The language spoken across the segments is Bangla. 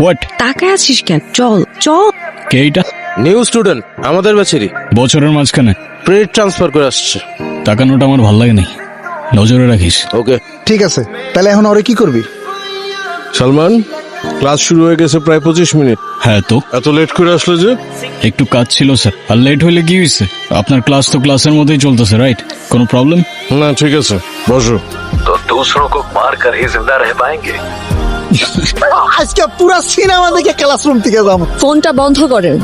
হোয়াট? তাকায় আছিস কেন? চল চল। কে এইটা? নিউ স্টুডেন্ট, আমাদের ব্যাচেরই। বছরের মাঝখানে ক্রেডিট ট্রান্সফার করে আসছে। তাকানোটা আমার ভাল লাগে নাই, নজরে রাখিস। ওকে ঠিক আছে, তাহলে এখন ওরে কি করবি? সালমান, ক্লাস শুরু হয়ে গেছে প্রায় 25 মিনিট। হ্যাঁ তো এত লেট করে আসলে যে? একটু কাজ ছিল স্যার। আর লেট হইলে কি হয়েছে? আপনার ক্লাস তো ক্লাসের মধ্যেই চলতেছে, রাইট? কোনো প্রবলেম? না ঠিক আছে, বসো। तो दूसरों को मार कर ही जिंदा रह पाएंगे। আজকে পুরো সিনেমা দেখে ক্লাসরুম থেকে যাবো। ফোনটা বন্ধ করেন।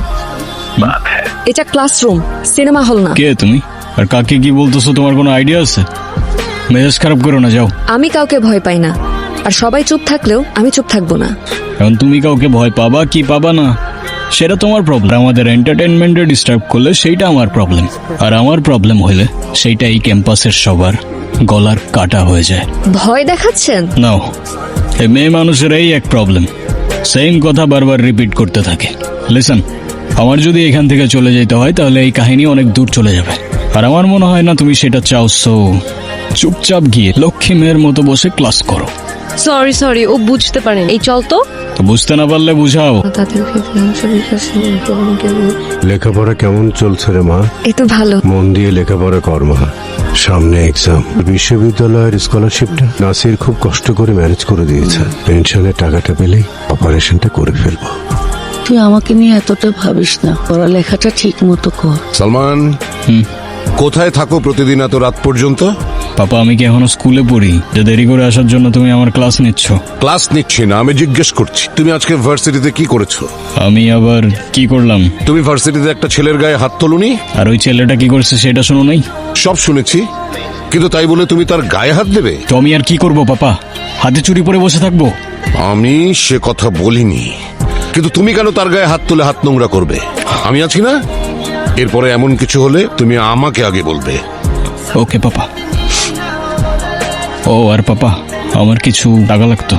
बात है এটা ক্লাসরুম, সিনেমা হল না। কে তুমি? আর কাকে কি বলতেছো? তোমার কোনো আইডিয়া আছে? মেজাজ খারাপ করো না, যাও। আমি কাউকে ভয় পাই না, আর সবাই চুপ থাকলেও আমি চুপ থাকবো না। এখন তুমি কাউকে ভয় পাবা কি পাবা না সেটা তোমার প্রবলেম। আমাদের এন্টারটেইনমেন্টে ডিস্টার্ব করলে সেইটা আমার প্রবলেম, আর আমার প্রবলেম হইলে সেইটা এই ক্যাম্পাসের সবার গলার কাটা হয়ে যায়। ভয় দেখাচ্ছেন? নাও, এই মেয়ে মানুষের এই এক প্রবলেম, সেম কথা বারবার রিপিট করতে থাকে। লিসন, আমার যদি এখান থেকে চলে যেতে হয় তাহলে এই কাহিনী অনেক দূর চলে যাবে, আর আমার মনে হয় না তুমি সেটা চাও। সো চুপচাপ গিয়ে লক্ষ্মী মেয়ের মতো বসে ক্লাস করো। সরি ও বুঝতে পারেন। এই চল তো। তো বুঝতে না পারলে বুঝাও। লেখাপড়া কেমন চলছে রে মা? এই তো ভালো। মন দিয়ে লেখাপড়া কর মা, সামনে এক্সাম। বিশ্ববিদ্যালয়ের স্কলারশিপটা নাসির খুব কষ্ট করে ম্যানেজ করে দিয়েছে। পেনশনের টাকাটা পেলেই অপারেশনটা করে ফেলবো। তুই আমাকে নিয়ে এতটা ভাবিস না, পড়ালেখাটা ঠিক মতো কর। সালমান, কোথায় থাকো প্রতিদিন এত রাত পর্যন্ত? পাপা, আমি কি এখনো স্কুলে পড়ি যে দেরি করে আসার জন্য তুমি আমার ক্লাস নিচ্ছ? ক্লাস নিচ্ছি না, আমি জিজ্ঞেস করছি তুমি আজকে ভার্সিটিতে কি করেছো? আমি আবার কি করলাম? তুমি ভার্সিটিতে একটা ছেলের গায়ে হাত তোলনি? আর ওই ছেলেটা কি করছে সেটা শোনো নাই? সব শুনেছি, কিন্তু তাই বলে তুমি তার গায়ে হাত দেবে? তো আমি আর কি করব পাপা? হাতে চুরি পরে বসে থাকবো? আমি সে কথা বলিনি, কিন্তু তুমি কেন তার গায়ে হাত তুলে হাত নোংরা করবে? আমি আছি না, এরপরে এমন কিছু হলে তুমি আমাকে আগে বলবে। ওকে পাপা। ও আর পাপা, আমার কিছু টাকা লাগতো।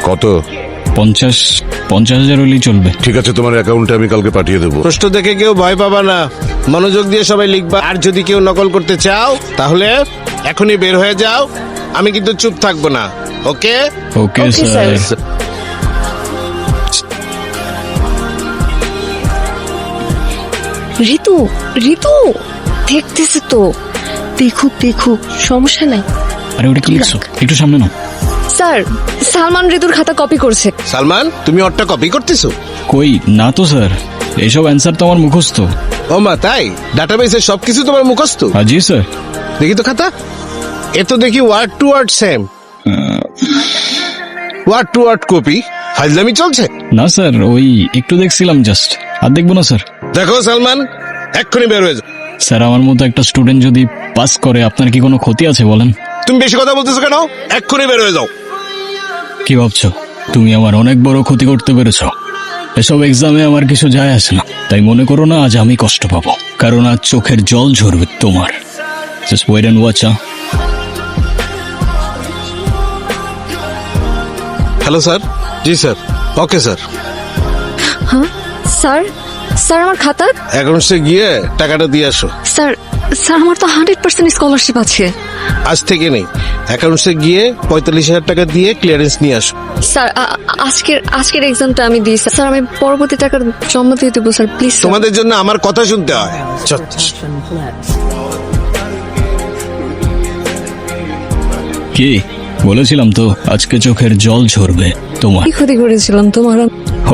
কত? 50,000 হলেই চলবে। ঠিক আছে, তোমার অ্যাকাউন্টে আমি কালকে পাঠিয়ে দেবো। প্রশ্ন দেখে কেউ ভয় পাবা না, মনোযোগ দিয়ে সবাই লিখবা। আর যদি কেউ নকল করতে চাও তাহলে এখনই বের হয়ে যাও, আমি কিন্তু চুপ থাকবো না। ওকে ওকে Okay, স্যার। sir. ঋতু দেখতেছি তো। দেখুক, সমস্যা নাই। আরে ওটা কি লিখছো? একটু সামনে নাও। স্যার, সালমান ঋতুর খাতা কপি করছে। সালমান, তুমি ওরটা কপি করতেছো? কই না তো স্যার, এইসব অ্যান্সার তো আমার মুখস্থ। ও মা, তাই? ডাটাবেসে সবকিছু তোমার মুখস্থ? জি স্যার। দেখি তো খাতা। এ তো দেখি word to word same. Word to word copy? ফাইজলামি চলছে? না স্যার, ওই একটু দেখছিলাম জাস্ট। আর দেখবো না স্যার। দেখো সালমান, এক্ষুনি বের হয়ে যাও। স্যার, আমার মতো একটা স্টুডেন্ট যদি পাস করে আপনার কি কোনো ক্ষতি আছে বলেন? তুমি বেশি কথা বলতেছো কেন? এক্ষুনি বের হয়ে যাও। কি ভাবছো তুমি আমার অনেক বড় ক্ষতি করতে পেরেছো? এসব এক্সামে আমার কিছু যায় আসে না, তাই মনে করো না আজ আমি কষ্ট পাবো, কারণ আজ চোখের জল ঝরবে তোমার। Just wait and watch. Hello sir. জি স্যার। Okay sir. হ্যাঁ স্যার আমার খাতা। অ্যাকাউন্টসে গিয়ে টাকাটা দিয়ে আসো। স্যার আমার তো 100% স্কলারশিপ আছে। আজ থেকে নেই, অ্যাকাউন্টসে গিয়ে 45,000 টাকা দিয়ে ক্লিয়ারেন্স নিয়ে আসো। স্যার আজকের এক্সামটা আমি দিই। স্যার আমি পরবর্তী টাকা জমা দিয়ে দেবো স্যার, প্লিজ। তোমাদের জন্য আমার কথা শুনতে হয়। কি বলেছিলাম তো আজকে চোখের জল ঝরবে তোমার। কি ক্ষতি করেছিলাম তোমার?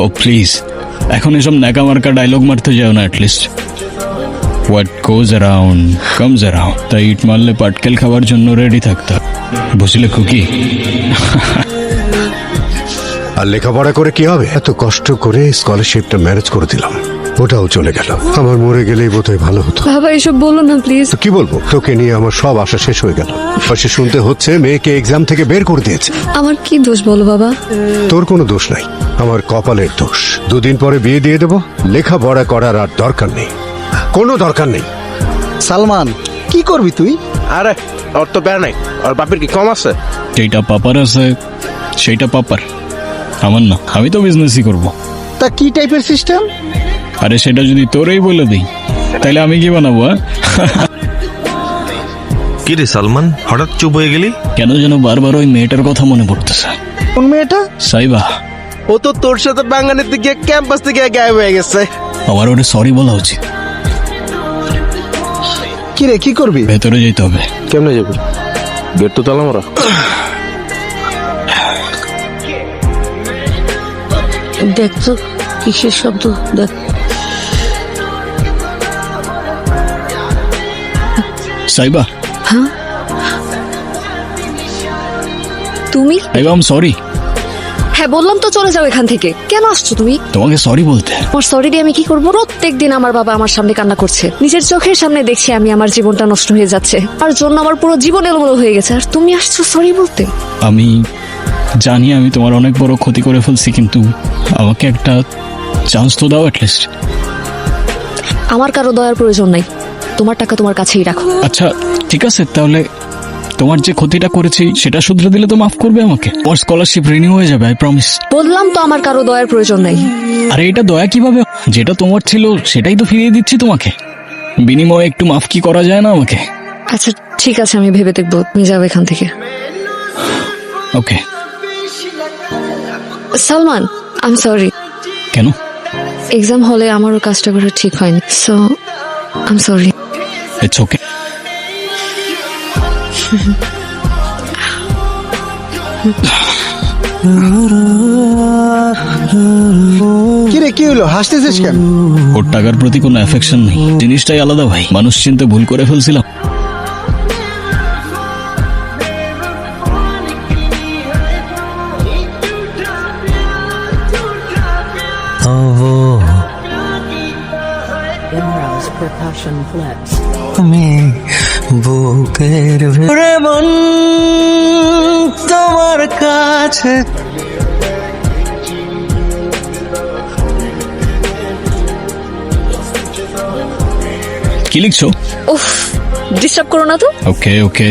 ও প্লিজ, এখন এসব ন্যাকামার্কা ডায়লগ মারতে যাও না। At least what goes around comes around, তাই ইট মারলে পাটকেল খাওয়ার জন্য রেডি থাকতে হবে, বুঝলে খুকি? আর লেখাপড়া করে কি হবে? এত কষ্ট করে স্কলারশিপটা ম্যানেজ করে দিলাম, ওটাও চলে গেল। আমার মরে গেলেই বোধহয় ভালো হতো। বাবা এসব বলো না প্লিজ। তো কি বলবো? তোকে নিয়ে আমার সব আশা শেষ হয়ে গেল। পাশে শুনতে হচ্ছে মেয়েকে এক্সাম থেকে বের করে দিয়েছে। আমার কি দোষ বলো বাবা? তোর কোনো দোষ নাই, আমার কপালের দোষ। 2 দিন পরে বিয়ে দিয়ে দেবো। লেখাপড়া করার আর দরকার নেই, কোনো দরকার নেই। সালমান, কি করবি তুই? আরে ওর তো বেড়া নাই, ওর বাপের কি কম আছে? যেটা পাপার আছে সেইটা পাপার, আমার না। আমি তো বিজনেসই করব। তা কি টাইপের সিস্টেম? আরে সেটা যদি তোরেই বলে দিই তাহলে আমি কি বানাবো? কি রে সালমান, হঠাৎ চুপ হয়ে গেলি? কেন যেন বারবার ওই মেয়েটার কথা মনে পড়তেছে। কোন মেয়েটা? সাইবা, ও তো তোর সাথে বাঙালিতে গিয়ে ক্যাম্পাস থেকে গায়েব হয়ে গেছে। আমার ওটা সরি বলা উচিত। কি রে, কি করবি? ভেতরে যেতে হবে। কেমনে যাবি? গেট তো তালা মারা। দেখ তো কিসের শব্দ, দেখ। সাইবা, তুমি? সাইবা, আম সরি। হ্যাঁ বললাম তো চলে যাও এখান থেকে। কেন আসছো তুমি? তোমাকে সরি বলতে। আমার সরি দিয়ে আমি কি করবো? প্রত্যেকদিন আমার বাবা আমার সামনে কান্না করছে, নিজের চোখের সামনে দেখছি আমি আমার জীবনটা নষ্ট হয়ে যাচ্ছে, আর জন্য আমার পুরো জীবন এলোমেলো হয়ে গেছে, আর তুমি আসছো সরি বলতে? আমি জানি আমি তোমার অনেক বড় ক্ষতি করে ফেলছি, কিন্তু আমাকে একটা চান্স তো দাও অ্যাটলিস্ট। আমার কারো দয়ার প্রয়োজন নাই, তোমার টাকা তোমার কাছেই রাখো। আচ্ছা ঠিক আছে, তাহলে তোমার যে ক্ষতিটা করেছি সেটা শুধরে দিলে তো মাফ করবে আমাকে? ওর স্কলারশিপ রিনিউ হয়ে যাবে, আই প্রমিস। বললাম তো আমার কারো দয়ার প্রয়োজন নাই। আরে এটা দয়া কিভাবে? যেটা তোমার ছিল সেটাই তো ফিরিয়ে দিচ্ছি তোমাকে, বিনিময়ে একটু মাফ কি করা যায় না আমাকে? আচ্ছা ঠিক আছে, আমি ভেবে দেখবো। তুমি যাও এখান থেকে। Okay. Salman, I am sorry. কেন? এক্সাম হলে আমারও কাজটা করা ঠিক হয়নি, so I am sorry. It's okay. কি রে, কি হলো? হাসতেছিস কেন? ওর টাকার প্রতি কোনো অ্যাফেকশন নেই, জিনিসটাই আলাদা ভাই। মানুষ চিনতে ভুল করে ফেলছিলাম। আমি বুকের ভেতরে মন তোমার কাছে। কি লিখছো? উফ, ডিস্টার্ব করো না তো। ওকে ওকে,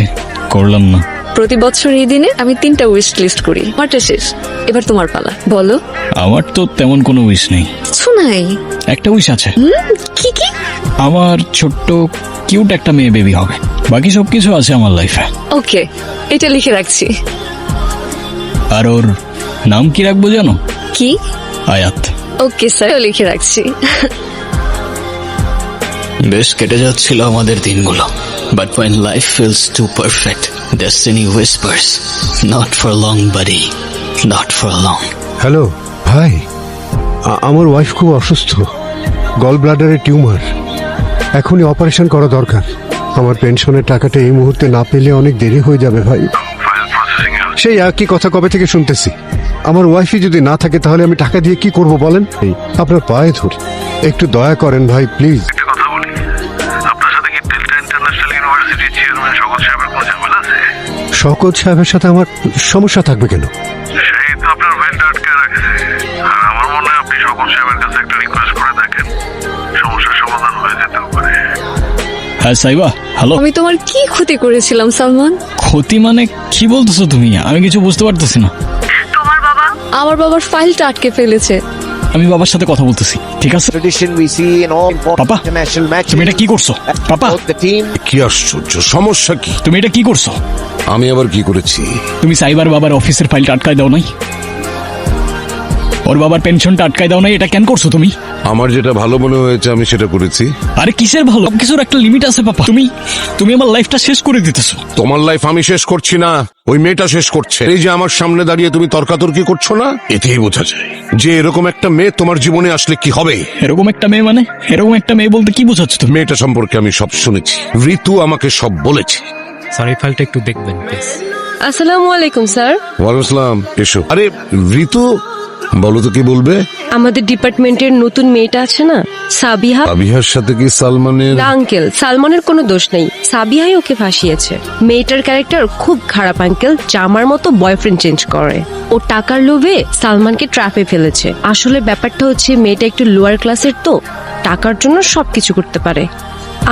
করলাম না। প্রতি বছর এই দিনে আমি 3টা উইশ লিস্ট করি, আমারটা শেষ, এবার তোমার পালা, বলো। আমার তো তেমন কোনো উইশ নেই। কিছু নাই? একটা উইশ আছে, কি কি? আমার ছোট্ট কিউট একটা মেয়ে বেবি হবে। বাকি সবকিছু আছে আমার লাইফে। ওকে, এটা লিখে রাখছি। আর ওর নাম কি রাখবো জানো? কি? আয়াত। ওকে স্যার, লিখে রাখছি। বেশ কেটে যাচ্ছিল আমাদের দিনগুলো, but when life feels too perfect, destiny whispers, not for long buddy, not for long. Hello ভাই, আমার ওয়াইফ খুব অসুস্থ, গল ব্লাডারে টিউমার, এখনই অপারেশন করা দরকার। আমার পেনশনের টাকাটা এই মুহূর্তে না পেলে অনেক দেরি হয়ে যাবে ভাই। সেই একই কথা কবে থেকে শুনতেছি। আমার ওয়াইফই যদি না থাকে তাহলে আমি টাকা দিয়ে কি করব বলেন? এই আপনার পায়ে ধরি, একটু দয়া করেন ভাই প্লিজ। একটা কথা বলি, আপনার সাথে কি ডেল্টা ইন্টারন্যাশনাল ইউনিভার্সিটির চেয়ারম্যান শওকত সাহেবের কোনো ঝামেলা আছে? শওকত সাহেবের সাথে আমার সমস্যা থাকবে কেন? সেই তো আপনার ফাইলটা আটকে রাখছে। আর আমার মনে হয় আপনি শওকত সাহেবের কাছে একটা রিকোয়েস্ট করে দেখেন, সমস্যার সমাধান হয়ে যেতে পারে। হ্যাঁ সাইবা, হ্যালো। আমি তোমার কি ক্ষতি করেছিলাম সালমান? ক্ষতি মানে কি বলতেছো তুমি? আমি কিছু বুঝতে পারতেছি না। আমার বাবার ফাইলটা আটকে ফেলেছে। আমি বাবার সাথে কথা বলতেছি, ঠিক আছে? Tradition we see in all important Papa, international matches. তুমি এটা কি করছো? পাপা, Both the team কি আশ্চর্য, সমস্যা কি? তুমি এটা কি করছো? আমি আবার কি করেছি? তুমি সাইবার বাবার অফিসের ফাইলটা আটকায় দাও নাই? ওর বাবার পেনশনটা আটকায় দাও নাই? এটা কেন করছো তুমি? আমার যেটা ভালো মনে হয়েছে আমি সেটা করেছি। আরে কিসের ভালো? কিছুর একটা লিমিট আছে পাপা। তুমি আমার লাইফটা শেষ করে দিতেছো। তোমার লাইফ আমি শেষ করছি না, ওই মেয়েটা শেষ করছে। এই যে আমার সামনে দাঁড়িয়ে তুমি তর্কাতর্কি করছো না, এতেই বোঝা যায় যে এরকম একটা মেয়ে তোমার জীবনে আসলে কি হবে। এরকম একটা মেয়ে মানে? এরকম একটা মেয়ে বলতে কি বোঝাচ্ছ তুমি? মেয়েটা সম্পর্কে আমি সব শুনেছি, ঋতু আমাকে সব বলেছে। সরি, ফাইলটা একটু দেখবেন প্লিজ। আসসালামু আলাইকুম স্যার। ওয়ালাইকুম আসসালাম, এসো। আরে ঋতু, বলো তো কি বলবে? আমাদের ডিপার্টমেন্টের নতুন মেয়েটা আছে না, সাবিহা। সাবিহার সাথে কি সালমানের? না আঙ্কেল, সালমানের কোনো দোষ নেই, সাবিহাই ওকে ফাঁসিয়েছে। মেয়েটার ক্যারেক্টার খুব খারাপ আঙ্কেল, জামার মতো বয়ফ্রেন্ড চেঞ্জ করে। ও টাকার লোভে সালমানকে ট্র্যাপে ফেলেছে। আসলে ব্যাপারটা হচ্ছে মেয়েটা একটু লোয়ার ক্লাসের, তো টাকার জন্য সবকিছু করতে পারে।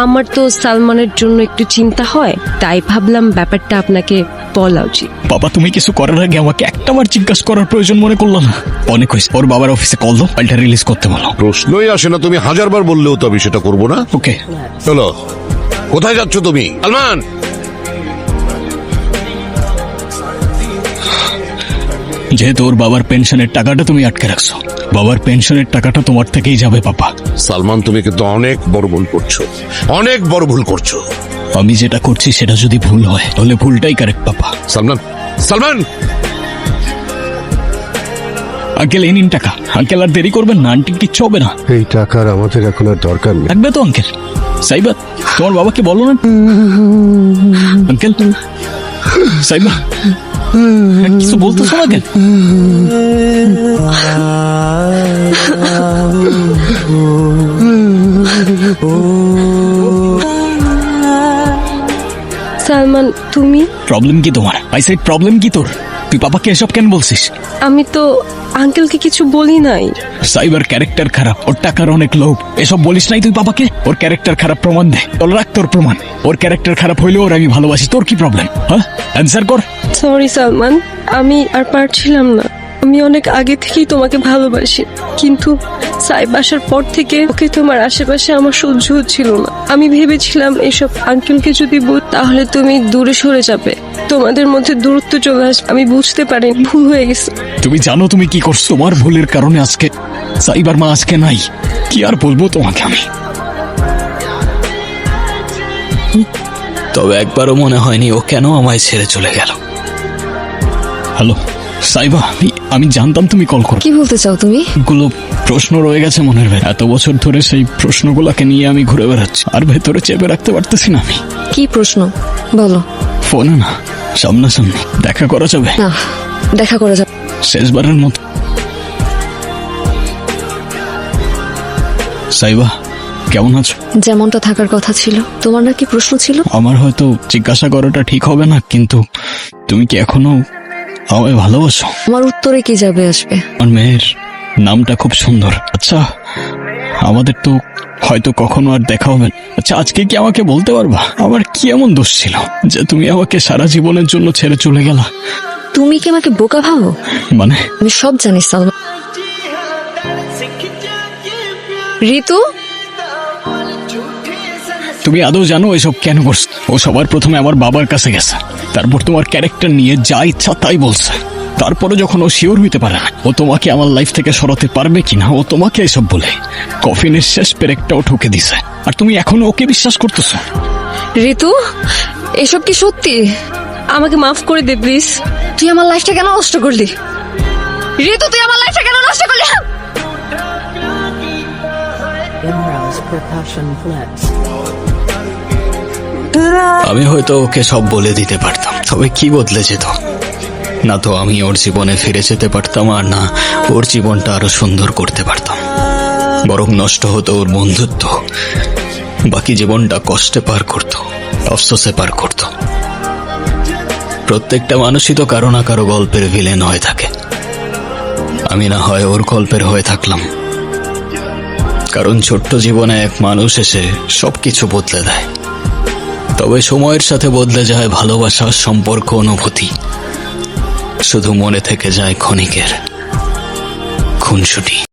আমার তো সালমানের জন্য একটু চিন্তা হয়, তাই ভাবলাম ব্যাপারটা আপনাকে বলা উচিত। বাবা, তুমি কিছু করার আগে আমাকে একটাবার জিজ্ঞাসা করার প্রয়োজন মনে করলো না? অনেক হয়েছে। ওর বাবার অফিসে কল দাও, ফাইলটা রিলিজ করতে বলো। প্রশ্নই আসে না, তুমি হাজারবার বললেও তো আমি সেটা করবো না। ওকে, চলো। কোথায় যাচ্ছ তুমি? সালমান, যেহেতু ওর বাবার পেনশনের টাকাটা তুমি আটকে রাখছো, বাবার পেনশনের টাকাটা তোমার থেকেই যাবে পাপা। সালমান, তুমি কিন্তু অনেক বড় ভুল করছো, অনেক বড় ভুল করছো। আমি যেটা করছি সেটা যদি ভুল হয় তাহলে ভুলটাই কারেক্ট পাপা। সালমান, সালমান, আঙ্কেল এই নিন টাকা। আঙ্কেল আর দেরি করবেন না, আন্টি কিচ্ছু হবে না। এই টাকার আমাদের এখন আর দরকার নেই। লাগবে তো আঙ্কেল? সাইবা, তোমার বাবাকে বলো না। আঙ্কেল, সাইবা কিছু বলতেছো না কেন? সালমান, তুমি? প্রবলেম কি তোমার? আই সেড প্রবলেম কি তোর? তুই পাপাকে এসব কেন বলছিস? আমি তো আঙ্কেলকে কিছু বলি নাই। সাইবার ক্যারেক্টার খারাপ, ওর টাকার অনেক লোভ, এসব বলিস নাই তুই পাপাকে? ওর ক্যারেক্টার খারাপ প্রমাণ দে, তোর রাখ তোর প্রমাণ। ওর ক্যারেক্টার খারাপ হইলেও ওর আমি ভালোবাসি, তোর কি প্রবলেম? হ্যাঁ, অ্যান্সার কর। সরি সালমান, আমি আর পারছিলাম না। আমি অনেক আগে থেকেই তোমাকে ভালোবাসি, কিন্তু সাইব আসার পর থেকে ওকে তোমার আশেপাশে আমার সহ্য হচ্ছিল না। আমি ভেবেছিলাম এসব আঙ্কেলকে যদি বল তাহলে তুমি দূরে সরে যাবে, তোমাদের মধ্যে দূরত্ব চলে আসবে। আমি বুঝতে পারি ভুল হয়ে গেছে। তুমি জানো তুমি কি করছো? তোমার ভুলের কারণে আজকে সাইবার মা আজকে নাই। কি আর বলবো তোমাকে আমি। তবে একবারও মনে হয়নি ও কেন আমায় ছেড়ে চলে গেল। হ্যালো সাইবা, আমি জানতাম তুমি কল করো। কি বলতে চাও তুমি? গুলো প্রশ্ন রয়ে গেছে মনের ভেতর। এত বছর ধরে সেই প্রশ্নগুলোকে নিয়ে আমি ঘুরে বেড়াচ্ছি, আর ভেতরে চেপে রাখতে পারতেছি না আমি। কি প্রশ্ন বলো? ফোনে না, সামনাসামনি দেখা করা যাবে? না, দেখা করা যাবে। শেষবারের মতো। সাইবা, কেমন আছো? যেমনটা থাকার কথা ছিল। তোমার নাকি প্রশ্ন ছিল? আমার হয়তো জিজ্ঞাসা করাটা ঠিক হবে না, কিন্তু তুমি কি এখনো আমায় ভালোবাসো? আমার উত্তরে কি যাবে আসবে? আমার মেয়ের নামটা খুব সুন্দর। আচ্ছা, আমাদের তো হয়তো কখনো আর দেখা হবে না। আচ্ছা, আজকে কি আমাকে বলতে পারবা আমার কি এমন দোষ ছিল যে তুমি আমাকে সারা জীবনের জন্য ছেড়ে চলে গেলা? তুমি কি আমাকে বোকা ভাবো? মানে আমি সব জানি সালমান। ঋতু, তুমি আদৌ জানো এসব কেন করছো? ও সবার প্রথমে আমার বাবার কাছে গেছে, তারপর তোমার ক্যারেক্টার নিয়ে যা ইচ্ছা তাই বলছে। তারপরে যখন ও শিওর হইতে পারে না ও তোমাকে আমার লাইফ থেকে সরাতে পারবে কিনা, ও তোমাকে এসব বলে কফিনের শেষ পেরেকটাও ঠুকে দিছে, আর তুমি এখনো ওকে বিশ্বাস করতেছো? ঋতু, এসব কি সত্যি? আমাকে মাফ করে দে প্লিজ। তুই আমার লাইফটা কেন নষ্ট করলি? ঋতু, তুই আমার লাইফটা কেন নষ্ট করলি? আমি হয়তো ওকে সব বলে দিতে পারতাম, তবে কি বদলে যেত? না তো আমি ওর জীবনে ফিরে যেতে পারতাম, আর না ওর জীবনটা আরো সুন্দর করতে পারতাম। বরং নষ্ট হতো ওর বন্ধুত্ব, বাকি জীবনটা কষ্টে পার করত, অফসোসে পার করত। প্রত্যেকটা মানুষই তো কারো না কারো গল্পের ভিলেন হয়ে থাকে। আমি না হয় ওর গল্পের হয়ে থাকলাম, কারণ ছোট্ট জীবনে এক মানুষ এসে সবকিছু বদলে দেয়। তবে সময়ের সাথে বদলে যায় ভালোবাসা, সম্পর্ক, অনুভূতি। শুধু মনে থেকে যায় ক্ষণিকের খুনসুটি।